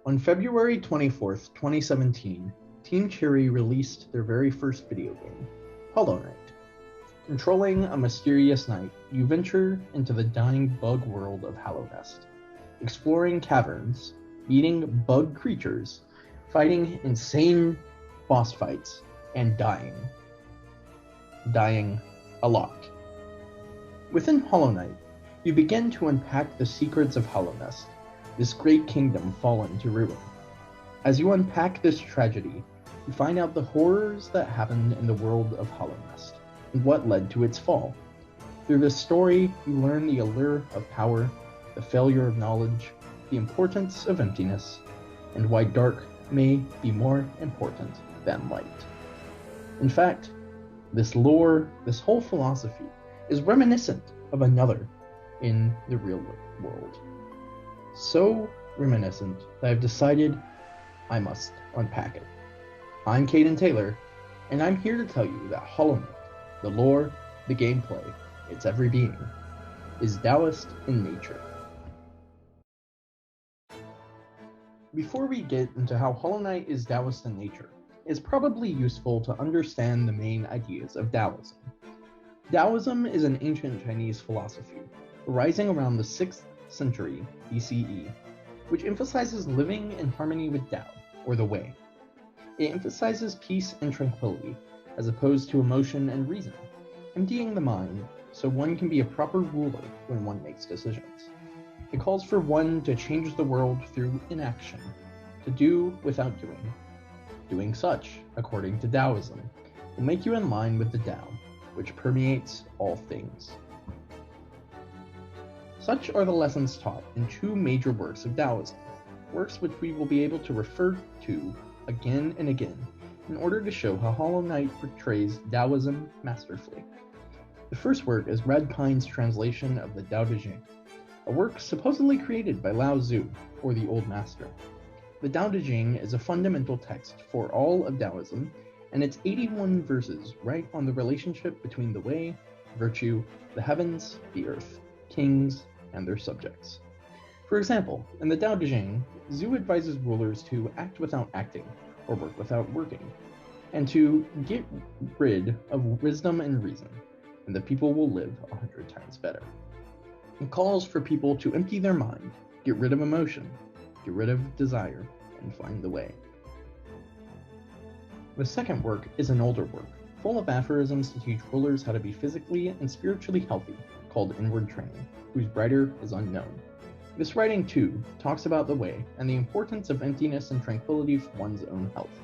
On February 24th, 2017, Team Cherry released their very first video game, Hollow Knight. Controlling a mysterious knight, you venture into the dying bug world of Hallownest, exploring caverns, meeting bug creatures, fighting insane boss fights, and dying. Dying a lot. Within Hollow Knight, you begin to unpack the secrets of Hallownest, this great kingdom fallen to ruin. As you unpack this tragedy, you find out the horrors that happened in the world of Hallownest, and what led to its fall. Through this story, you learn the allure of power, the failure of knowledge, the importance of emptiness, and why dark may be more important than light. In fact, this lore, this whole philosophy, is reminiscent of another in the real world. So reminiscent that I've decided I must unpack it. I'm Caden Taylor, and I'm here to tell you that Hollow Knight, the lore, the gameplay, its every being, is Daoist in nature. Before we get into how Hollow Knight is Daoist in nature, it's probably useful to understand the main ideas of Daoism. Daoism is an ancient Chinese philosophy, arising around the 6th century BCE, which emphasizes living in harmony with Tao, or the Way. It emphasizes peace and tranquility, as opposed to emotion and reason, emptying the mind so one can be a proper ruler when one makes decisions. It calls for one to change the world through inaction, to do without doing. Doing such, according to Daoism, will make you in line with the Tao, which permeates all things. Such are the lessons taught in two major works of Daoism, works which we will be able to refer to again and again in order to show how Hollow Knight portrays Daoism masterfully. The first work is Red Pine's translation of the Tao Te Ching, a work supposedly created by Lao Tzu, or the Old Master. The Tao Te Ching is a fundamental text for all of Daoism, and its 81 verses write on the relationship between the way, virtue, the heavens, the earth, kings, and their subjects. For example, in the Tao Te Ching, Zhu advises rulers to act without acting, or work without working, and to get rid of wisdom and reason, and the people will live 100 times better. It calls for people to empty their mind, get rid of emotion, get rid of desire, and find the way. The second work is an older work, full of aphorisms to teach rulers how to be physically and spiritually healthy, called Inward Training, whose writer is unknown. This writing, too, talks about the way and the importance of emptiness and tranquility for one's own health.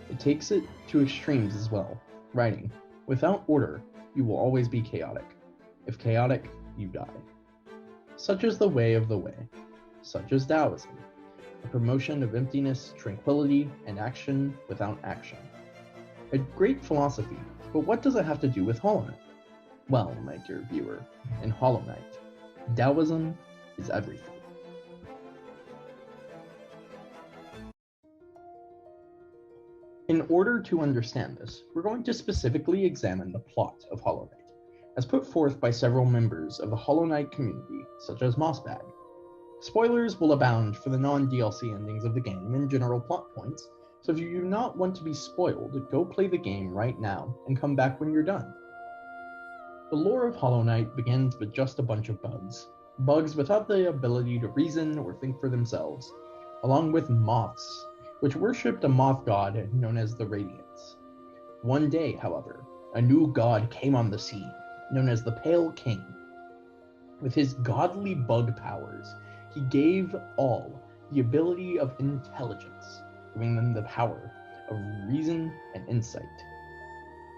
It takes it to extremes as well, writing, "Without order, you will always be chaotic. If chaotic, you die." Such is the way of the way. Such is Daoism, a promotion of emptiness, tranquility, and action without action. A great philosophy, but what does it have to do with Hollow Knight? Well, my dear viewer, in Hollow Knight, Daoism is everything. In order to understand this, we're going to specifically examine the plot of Hollow Knight, as put forth by several members of the Hollow Knight community, such as Mossbag. Spoilers will abound for the non-DLC endings of the game and general plot points, so if you do not want to be spoiled, go play the game right now and come back when you're done. The lore of Hollow Knight begins with just a bunch of bugs. Bugs without the ability to reason or think for themselves, along with moths, which worshipped a moth god known as the Radiance. One day, however, a new god came on the scene, known as the Pale King. With his godly bug powers, he gave all the ability of intelligence, giving them the power of reason and insight.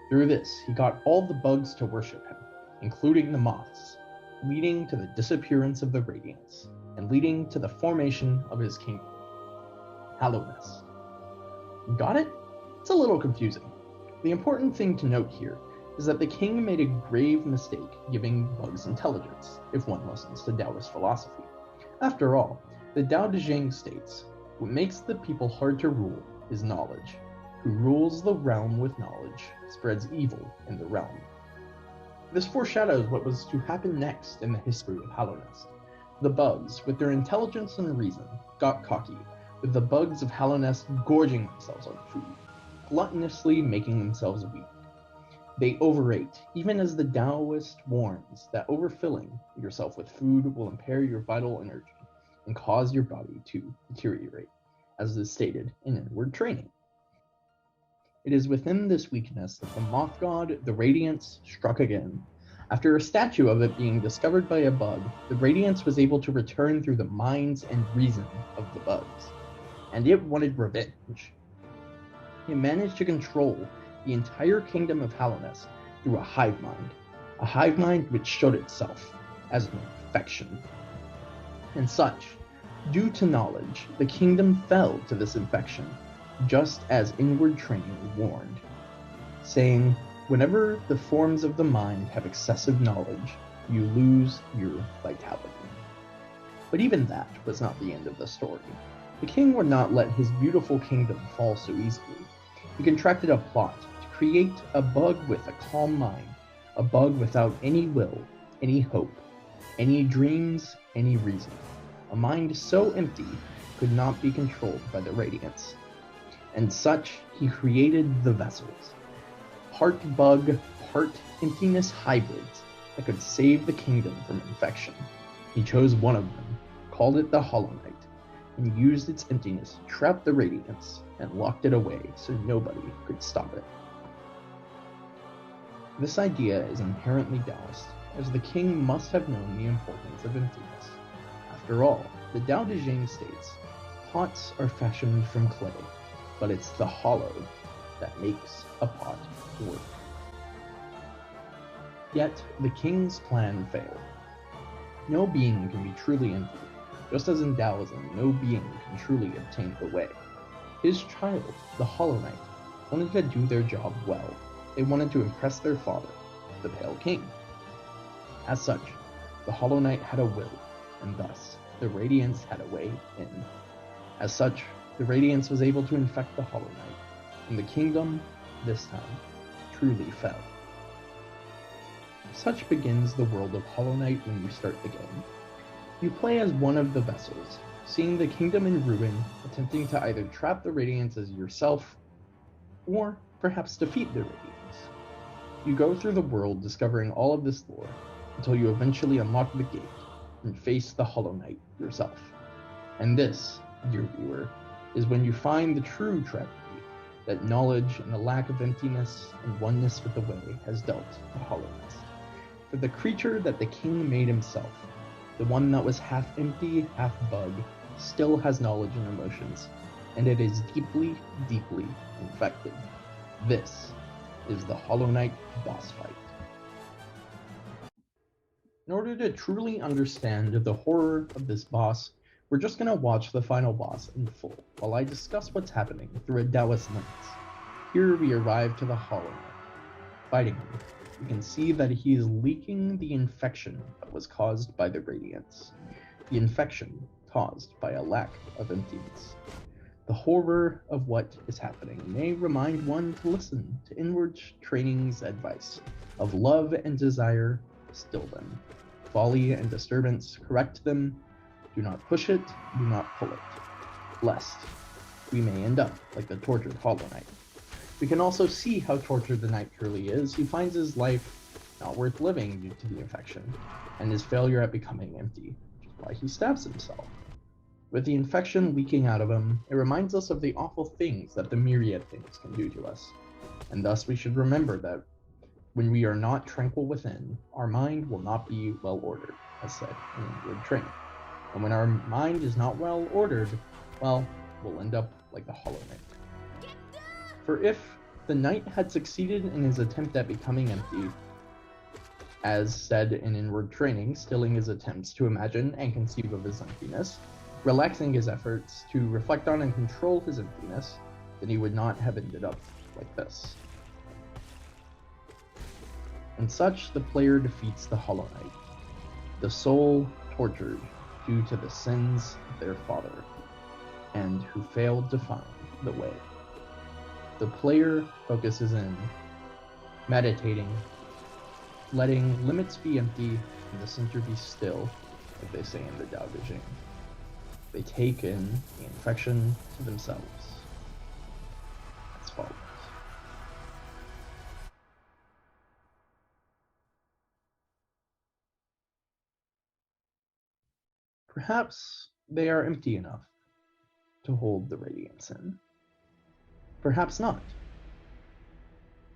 Through this, he got all the bugs to worship him, including the moths, leading to the disappearance of the Radiance, and leading to the formation of his kingdom, Hallownest. Got it? It's a little confusing. The important thing to note here is that the king made a grave mistake giving bugs intelligence, if one listens to Daoist philosophy. After all, the Tao Te Ching states, "What makes the people hard to rule is knowledge. Who rules the realm with knowledge spreads evil in the realm." This foreshadows what was to happen next in the history of Hallownest. The bugs, with their intelligence and reason, got cocky, with the bugs of Hallownest gorging themselves on food, gluttonously making themselves weak. They overate, even as the Daoist warns that overfilling yourself with food will impair your vital energy and cause your body to deteriorate, as is stated in Inward Training. It is within this weakness that the moth god, the Radiance, struck again. After a statue of it being discovered by a bug, the Radiance was able to return through the minds and reason of the bugs, and it wanted revenge. It managed to control the entire kingdom of Hallownest through a hive mind which showed itself as an infection. And such, due to knowledge, the kingdom fell to this infection, just as Inward Training warned, saying, whenever the forms of the mind have excessive knowledge, you lose your vitality. But even that was not the end of the story. The king would not let his beautiful kingdom fall so easily. He contracted a plot to create a bug with a calm mind, a bug without any will, any hope, any dreams, any reason. A mind so empty could not be controlled by the Radiance. And such he created the vessels, part bug, part emptiness hybrids that could save the kingdom from infection. He chose one of them, called it the Hollow Knight, and used its emptiness to trap the Radiance and locked it away so nobody could stop it. This idea is inherently Daoist, as the king must have known the importance of emptiness. After all, the Tao Te Ching states, pots are fashioned from clay, but it's the hollow that makes a pot work. Yet, the king's plan failed. No being can be truly empty, just as in Daoism, no being can truly obtain the way. His child, the Hollow Knight, wanted to do their job well. They wanted to impress their father, the Pale King. As such, the Hollow Knight had a will, and thus, the Radiance had a way in. As such, the Radiance was able to infect the Hollow Knight, and the kingdom, this time, truly fell. Such begins the world of Hollow Knight when you start the game. You play as one of the vessels, seeing the kingdom in ruin, attempting to either trap the Radiance as yourself, or perhaps defeat the Radiance. You go through the world discovering all of this lore, until you eventually unlock the gate, and face the Hollow Knight yourself. And this, dear viewer, is when you find the true tragedy that knowledge and the lack of emptiness and oneness with the way has dealt to Hallownest. For the creature that the king made himself, the one that was half empty, half bug, still has knowledge and emotions, and it is deeply, deeply infected. This is the Hollow Knight boss fight. In order to truly understand the horror of this boss, we're just going to watch the final boss in full, while I discuss what's happening through a Daoist lens. Here we arrive to the Hollow Knight. Fighting him, you can see that he is leaking the infection that was caused by the Radiance. The infection caused by a lack of emptiness. The horror of what is happening may remind one to listen to Inward Training's advice of love and desire, still them. Folly and disturbance, correct them. Do not push it, do not pull it, lest we may end up like the tortured Hollow Knight. We can also see how tortured the knight truly is. He finds his life not worth living due to the infection, and his failure at becoming empty, which is why he stabs himself. With the infection leaking out of him, it reminds us of the awful things that the myriad things can do to us, and thus we should remember that when we are not tranquil within, our mind will not be well ordered, as said in Inward Training. And when our mind is not well ordered, well, we'll end up like the Hollow Knight. For if the knight had succeeded in his attempt at becoming empty, as said in Inward Training, stilling his attempts to imagine and conceive of his emptiness, relaxing his efforts to reflect on and control his emptiness, then he would not have ended up like this. In such, the player defeats the Hollow Knight, the soul tortured due to the sins of their father, and who failed to find the way. The player focuses in, meditating, letting limits be empty and the center be still, like they say in the Tao Te Ching. They take in the infection to themselves as follows. Perhaps they are empty enough to hold the radiance in. Perhaps not.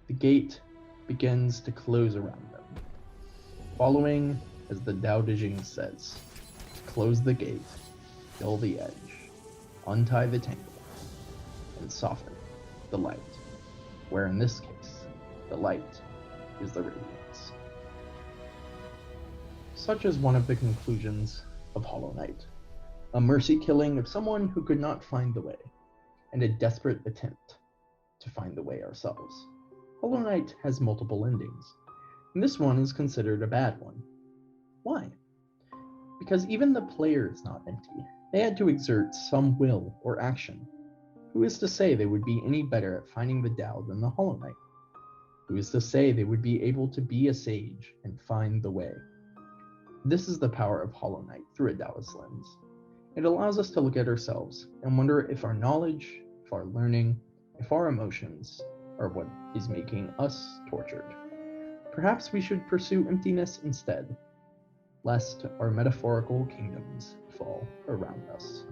The gate begins to close around them, following as the Tao Te Ching says, to close the gate, fill the edge, untie the tangle, and soften the light, where in this case, the light is the radiance. Such is one of the conclusions of Hollow Knight, a mercy killing of someone who could not find the way, and a desperate attempt to find the way ourselves. Hollow Knight has multiple endings, and this one is considered a bad one. Why? Because even the player is not empty. They had to exert some will or action. Who is to say they would be any better at finding the Tao than the Hollow Knight? Who is to say they would be able to be a sage and find the way? This is the power of Hollow Knight through a Daoist lens. It allows us to look at ourselves and wonder if our knowledge, if our learning, if our emotions are what is making us tortured. Perhaps we should pursue emptiness instead, lest our metaphorical kingdoms fall around us.